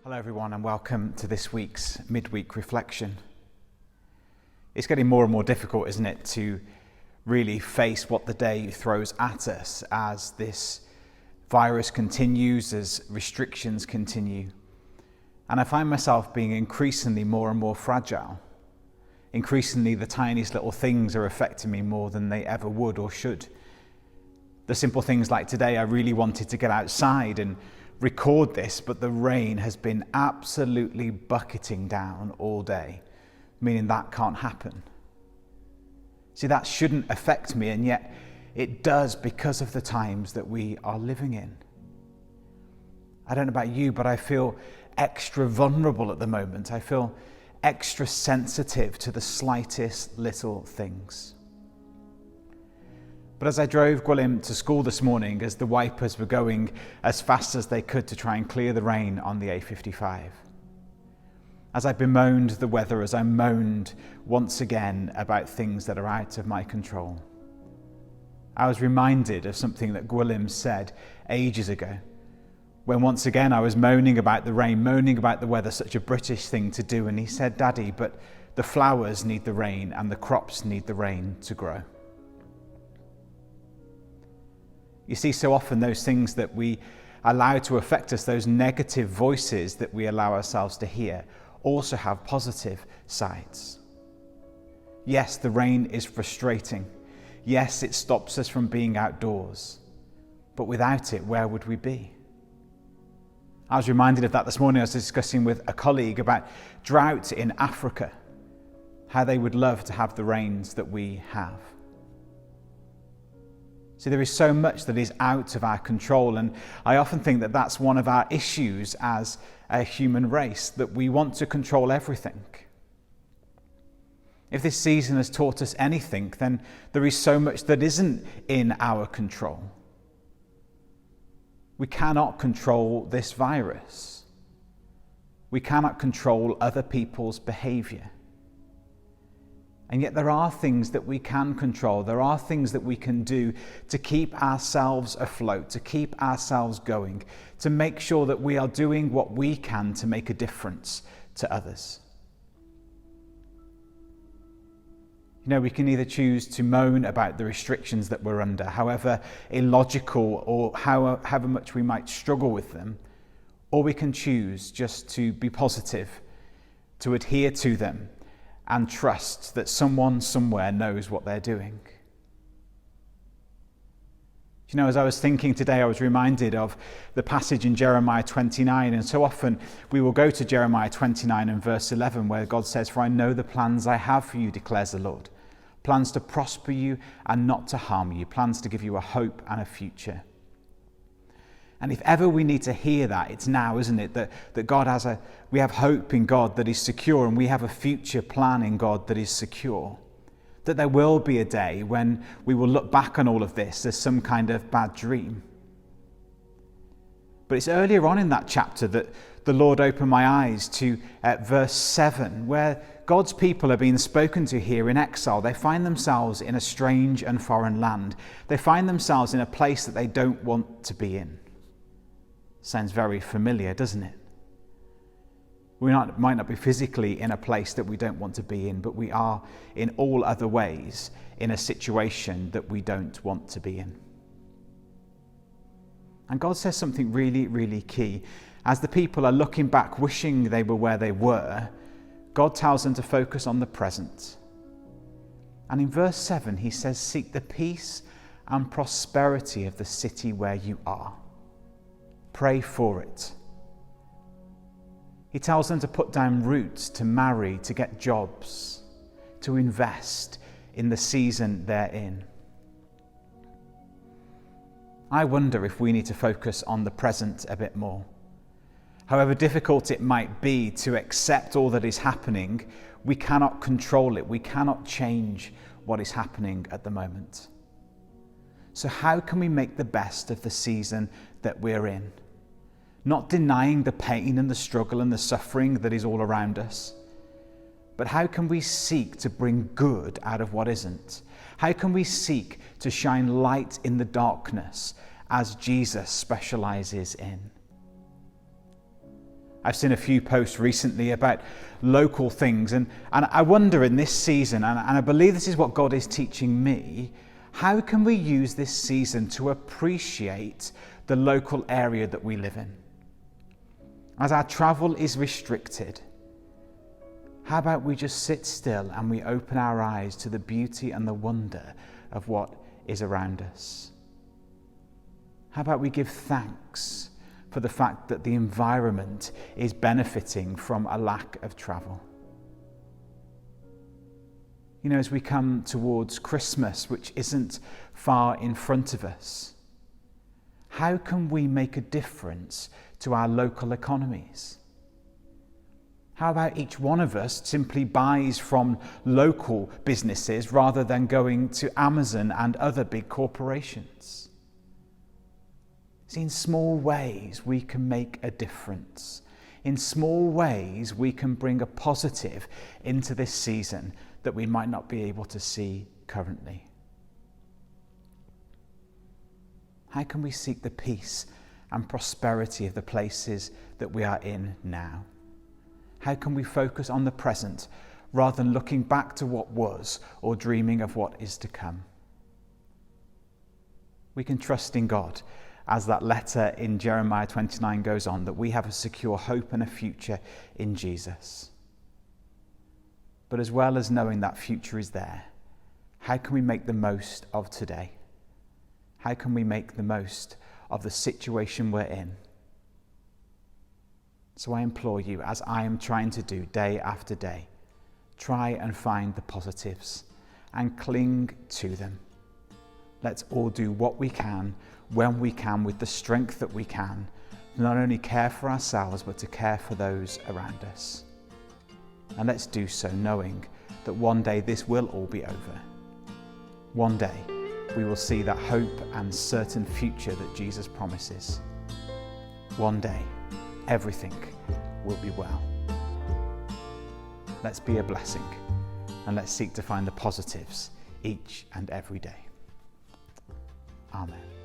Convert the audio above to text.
Hello everyone and welcome to this week's Midweek Reflection. It's getting more and more difficult, isn't it, to really face what the day throws at us as this virus continues, as restrictions continue. And I find myself being increasingly more and more fragile. Increasingly, the tiniest little things are affecting me more than they ever would or should. The simple things like today, I really wanted to get outside and record this, but the rain has been absolutely bucketing down all day, meaning that can't happen. See, that shouldn't affect me, and yet it does because of the times that we are living in. I don't know about you, but I feel extra vulnerable at the moment. I feel extra sensitive to the slightest little things. But as I drove Gwilym to school this morning, as the wipers were going as fast as they could to try and clear the rain on the A55, as I bemoaned the weather, as I moaned once again about things that are out of my control, I was reminded of something that Gwilym said ages ago, when once again I was moaning about the rain, moaning about the weather, such a British thing to do, and he said, "Daddy, but the flowers need the rain and the crops need the rain to grow." You see, so often those things that we allow to affect us, those negative voices that we allow ourselves to hear, also have positive sides. Yes, the rain is frustrating. Yes, it stops us from being outdoors. But without it, where would we be? I was reminded of that this morning. I was discussing with a colleague about drought in Africa, how they would love to have the rains that we have. See, there is so much that is out of our control, and I often think that that's one of our issues as a human race, that we want to control everything. If this season has taught us anything, then there is so much that isn't in our control. We cannot control this virus. We cannot control other people's behavior. And yet there are things that we can control. There are things that we can do to keep ourselves afloat, to keep ourselves going, to make sure that we are doing what we can to make a difference to others. You know, we can either choose to moan about the restrictions that we're under, however illogical or however much we might struggle with them, or we can choose just to be positive, to adhere to them, and trust that someone somewhere knows what they're doing. You know, as I was thinking today, I was reminded of the passage in Jeremiah 29, and so often we will go to Jeremiah 29 and verse 11, where God says, "For I know the plans I have for you, declares the Lord, plans to prosper you and not to harm you, plans to give you a hope and a future." And if ever we need to hear that, it's now, isn't it? That God we have hope in God that is secure, and we have a future plan in God that is secure. That there will be a day when we will look back on all of this as some kind of bad dream. But it's earlier on in that chapter that the Lord opened my eyes to verse 7, where God's people are being spoken to here in exile. They find themselves in a strange and foreign land. They find themselves in a place that they don't want to be in. Sounds very familiar, doesn't it? We might not be physically in a place that we don't want to be in, but we are in all other ways in a situation that we don't want to be in. And God says something really, really key. As the people are looking back, wishing they were where they were, God tells them to focus on the present. And in verse 7, he says, "Seek the peace and prosperity of the city where you are. Pray for it." He tells them to put down roots, to marry, to get jobs, to invest in the season they're in. I wonder if we need to focus on the present a bit more. However difficult it might be to accept all that is happening, we cannot control it. We cannot change what is happening at the moment. So how can we make the best of the season that we're in? Not denying the pain and the struggle and the suffering that is all around us, but how can we seek to bring good out of what isn't? How can we seek to shine light in the darkness as Jesus specializes in? I've seen a few posts recently about local things, and I wonder in this season, and I believe this is what God is teaching me, how can we use this season to appreciate the local area that we live in? As our travel is restricted, how about we just sit still and we open our eyes to the beauty and the wonder of what is around us? How about we give thanks for the fact that the environment is benefiting from a lack of travel? You know, as we come towards Christmas, which isn't far in front of us, how can we make a difference to our local economies? How about each one of us simply buys from local businesses rather than going to Amazon and other big corporations? See, in small ways we can make a difference. In small ways we can bring a positive into this season that we might not be able to see currently. How can we seek the peace and prosperity of the places that we are in now? How can we focus on the present rather than looking back to what was or dreaming of what is to come? We can trust in God, as that letter in Jeremiah 29 goes on, that we have a secure hope and a future in Jesus. But as well as knowing that future is there, how can we make the most of today? How can we make the most of the situation we're in? So I implore you, as I am trying to do day after day, try and find the positives and cling to them. Let's all do what we can, when we can, with the strength that we can, to not only care for ourselves, but to care for those around us. And let's do so knowing that one day this will all be over. One day we will see that hope and certain future that Jesus promises. One day everything will be well. Let's be a blessing, and let's seek to find the positives each and every day. Amen.